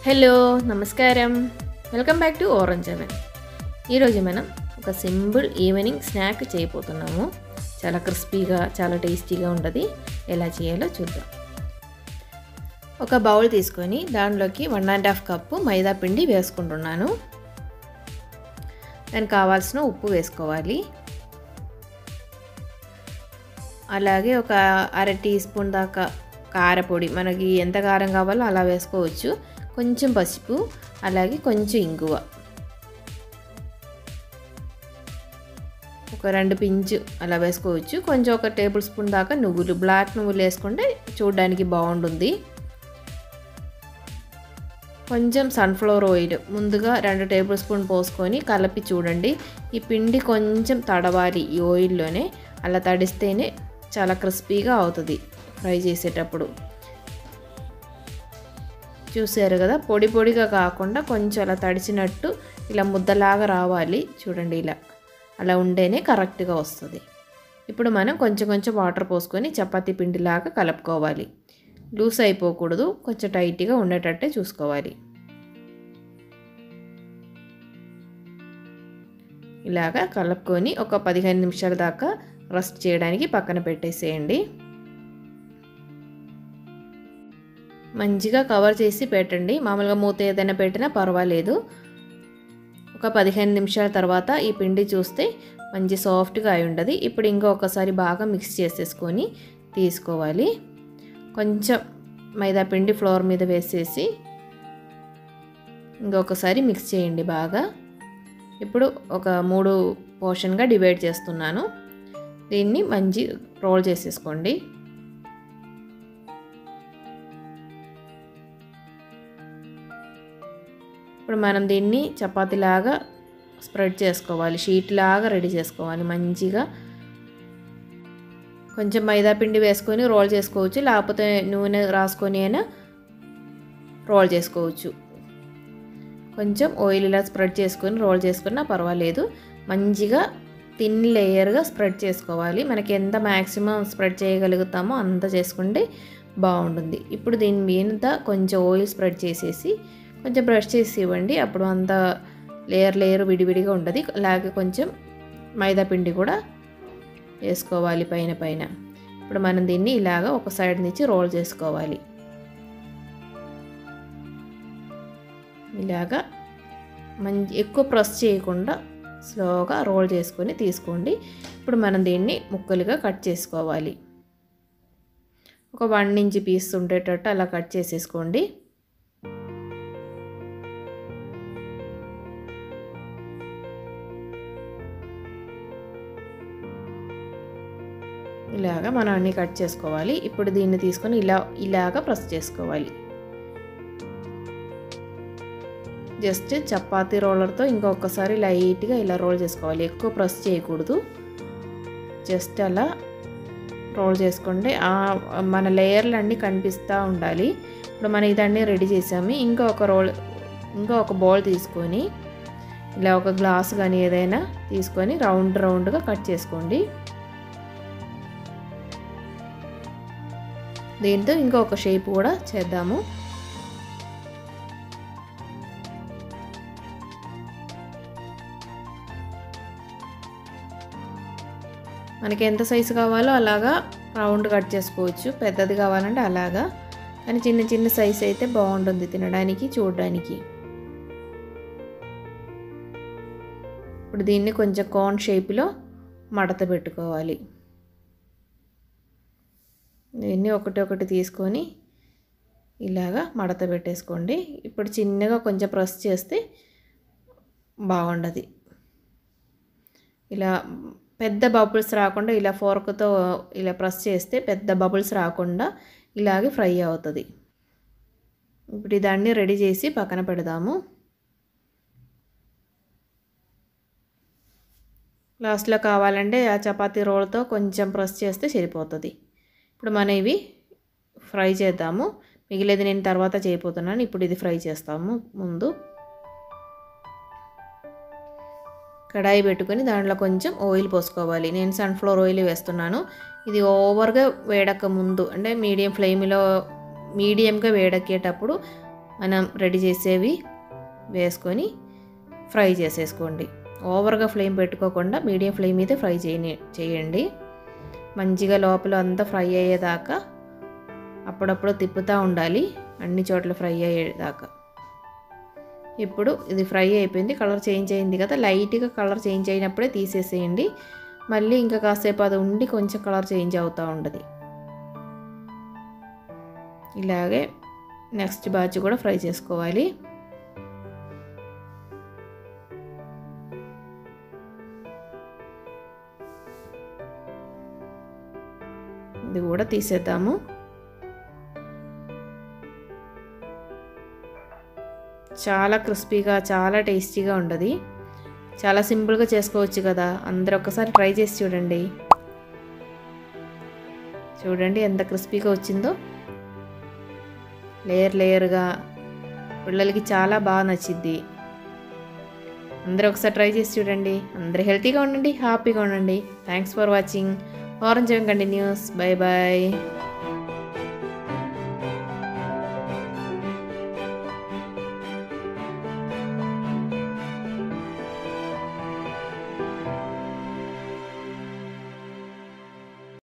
Hello నమస్కారం welcome back to orange heaven. ఈరోజు మనం ఒక సింపుల్ ఈవినింగ్ స్నాక్ చేయబోతున్నాము. చాలా క్రిస్పీగా చాలా టేస్టీగా ఉంటుంది. ఎలా చేయాలో చూద్దాం. ఒక బౌల్ తీసుకొని దానిలోకి 1.5 కప్పు మైదా పిండి వేసుకుంటున్నాను. దానికి కావాల్సిన ఉప్పు వేసుకోవాలి. అలాగే ఒక అర టీ స్పూన్ దాకా కారపొడి, మనకి ఎంత కారం కావాలో అలా వేసుకోవచ్చు. కొంచెం పసుపు, అలాగే కొంచెం ఇంగువ, ఒక 2 పించు అలా వేసుకోవచ్చు. కొంచెం ఒక టేబుల్ స్పూన్ దాకా నువ్వులు, బ్లాక్ నువ్వులు వేసుకుంటే చూడడానికి బాగుంటుంది. కొంచెం సన్ఫ్లవర్ ఆయిల్ ముందుగా 2 టేబుల్ స్పూన్ పోసుకొని కలిపి చూడండి. ఈ పిండి కొంచెం తడవాలి ఈ ఆయిల్లోనే. అలా తడిస్తేనే చాలా క్రిస్పీగా అవుతుంది ఫ్రై చేసేటప్పుడు. చూసారు కదా, పొడి పొడిగా కాకుండా కొంచెం అలా తడిచినట్టు ఇలా ముద్దలాగా రావాలి. చూడండి, ఇలా అలా ఉంటేనే కరెక్ట్గా వస్తుంది. ఇప్పుడు మనం కొంచెం కొంచెం వాటర్ పోసుకొని చపాతీ పిండిలాగా కలుపుకోవాలి. లూస్ అయిపోకూడదు, కొంచెం టైట్గా ఉండేటట్టే చూసుకోవాలి. ఇలాగా కలుపుకొని ఒక 15 నిమిషాల దాకా రెస్ట్ చేయడానికి పక్కన పెట్టేసేయండి. మంచిగా కవర్ చేసి పెట్టండి. మామూలుగా మూత ఏదైనా పెట్టినా పర్వాలేదు. ఒక 15 నిమిషాల తర్వాత ఈ పిండి చూస్తే మంచి సాఫ్ట్గా అయి ఉంటుంది. ఇప్పుడు ఇంకొకసారి బాగా మిక్స్ చేసేసుకొని తీసుకోవాలి. కొంచెం మైదా పిండి ఫ్లోర్ మీద వేసేసి ఇంకొకసారి మిక్స్ చేయండి బాగా. ఇప్పుడు ఒక 3 పోర్షన్గా డివైడ్ చేస్తున్నాను. దీన్ని మంచి రోల్ చేసేసుకోండి. ఇప్పుడు మనం దీన్ని చపాతీలాగా స్ప్రెడ్ చేసుకోవాలి, షీట్ లాగా రెడీ చేసుకోవాలి. మంచిగా కొంచెం మైదా పిండి వేసుకొని రోల్ చేసుకోవచ్చు, లేకపోతే నూనె రాసుకొని అయినా రోల్ చేసుకోవచ్చు. కొంచెం ఆయిల్ ఇలా స్ప్రెడ్ చేసుకొని రోల్ చేసుకున్నా పర్వాలేదు. మంచిగా థిన్ లేయర్గా స్ప్రెడ్ చేసుకోవాలి. మనకి ఎంత మ్యాక్సిమం స్ప్రెడ్ చేయగలుగుతామో అంత చేసుకుంటే బాగుంటుంది. ఇప్పుడు దీని మీద కొంచెం ఆయిల్ స్ప్రెడ్ చేసేసి కొంచెం బ్రష్ చేసి ఇవ్వండి. అప్పుడు అంత లేయర్ విడివిడిగా ఉంటుంది. అలాగే కొంచెం మైదా పిండి కూడా వేసుకోవాలి పైన. ఇప్పుడు మనం దీన్ని ఇలాగ ఒక సైడ్ నుంచి రోల్ చేసుకోవాలి. ఇలాగా ఎక్కువ ప్రెస్ చేయకుండా స్లోగా రోల్ చేసుకొని తీసుకోండి. ఇప్పుడు మనం దీన్ని ముక్కలుగా కట్ చేసుకోవాలి. ఒక 1 ఇంచ్ పీస్ ఉండేటట్టు అలా కట్ చేసేసుకోండి. ఇలాగా మనం అన్నీ కట్ చేసుకోవాలి. ఇప్పుడు దీన్ని తీసుకొని ఇలాగా ప్రెస్ చేసుకోవాలి. జస్ట్ చపాతీ రోలర్తో ఇంకొకసారి లైట్గా ఇలా రోల్ చేసుకోవాలి. ఎక్కువ ప్రెస్ చేయకూడదు. జస్ట్ అలా రోల్ చేసుకోండి. మన లేయర్లు అన్నీ కనిపిస్తూ ఉండాలి. ఇప్పుడు మనం ఇదన్నీ రెడీ చేసాము. ఇంకొక బౌల్ తీసుకొని ఇలా ఒక గ్లాస్ కానీ ఏదైనా తీసుకొని రౌండ్గా కట్ చేసుకోండి. దీంతో ఇంకొక షేప్ కూడా చేద్దాము. మనకి ఎంత సైజు కావాలో అలాగా రౌండ్ కట్ చేసుకోవచ్చు. పెద్దది కావాలంటే అలాగా, కానీ చిన్న సైజు అయితే బాగుంటుంది తినడానికి, చూడడానికి. ఇప్పుడు దీన్ని కొంచెం కోన్ షేప్లో మడత పెట్టుకోవాలి. దీన్ని ఒకటి తీసుకొని ఇలాగా మడత పెట్టేసుకోండి. ఇప్పుడు చిన్నగా కొంచెం ప్రెస్ చేస్తే బాగుండదు. ఇలా పెద్ద బబుల్స్ రాకుండా ఇలా ఫోర్క్తో ఇలా ప్రెస్ చేస్తే పెద్ద బబుల్స్ రాకుండా ఇలాగే ఫ్రై అవుతుంది. ఇప్పుడు దాన్ని రెడీ చేసి పక్కన పెడదాము. లాస్ట్లో కావాలంటే ఆ చపాతీ రోల్తో కొంచెం ప్రెస్ చేస్తే సరిపోతుంది. ఇప్పుడు మనం ఇవి ఫ్రై చేద్దాము. మిగిలేది నేను తర్వాత చేయబోతున్నాను. ఇప్పుడు ఇది ఫ్రై చేస్తాము. ముందు కడాయి పెట్టుకొని దాంట్లో కొంచెం ఆయిల్ పోసుకోవాలి. నేను సన్ఫ్లవర్ ఆయిల్ వేస్తున్నాను. ఇది ఓవర్గా వేడక ముందు, అంటే మీడియంగా వేడెక్కేటప్పుడు మనం రెడీ చేసేవి వేసుకొని ఫ్రై చేసేసుకోండి. ఓవర్గా ఫ్లేమ్ పెట్టుకోకుండా మీడియం ఫ్లేమ్ మీద ఫ్రై చేయండి. మంచిగా లోపల అంతా ఫ్రై అయ్యేదాకా అప్పుడప్పుడు తిప్పుతూ ఉండాలి, అన్ని చోట్ల ఫ్రై అయ్యేదాకా. ఇప్పుడు ఇది ఫ్రై అయిపోయింది, కలర్ చేంజ్ అయింది కదా, లైట్గా కలర్ చేంజ్ అయినప్పుడే తీసేసేయండి. మళ్ళీ ఇంకా కాసేపు అది ఉండి కొంచెం కలర్ చేంజ్ అవుతూ ఉండదు. ఇలాగే నెక్స్ట్ బ్యాచ్ కూడా ఫ్రై చేసుకోవాలి. ఇది కూడా తీసేద్దాము. చాలా క్రిస్పీగా చాలా టేస్టీగా ఉంటుంది. చాలా సింపుల్గా చేసుకోవచ్చు కదా, అందరూ ఒక్కసారి ట్రై చేసి చూడండి. చూడండి ఎంత క్రిస్పీగా వచ్చిందో, లేయర్ లేయర్గా. పిల్లలకి చాలా బాగా నచ్చిద్ది. అందరూ ఒకసారి ట్రై చేసి చూడండి. అందరూ హెల్తీగా ఉండండి, హ్యాపీగా ఉండండి. Thanks for watching. Orange continues. Bye bye.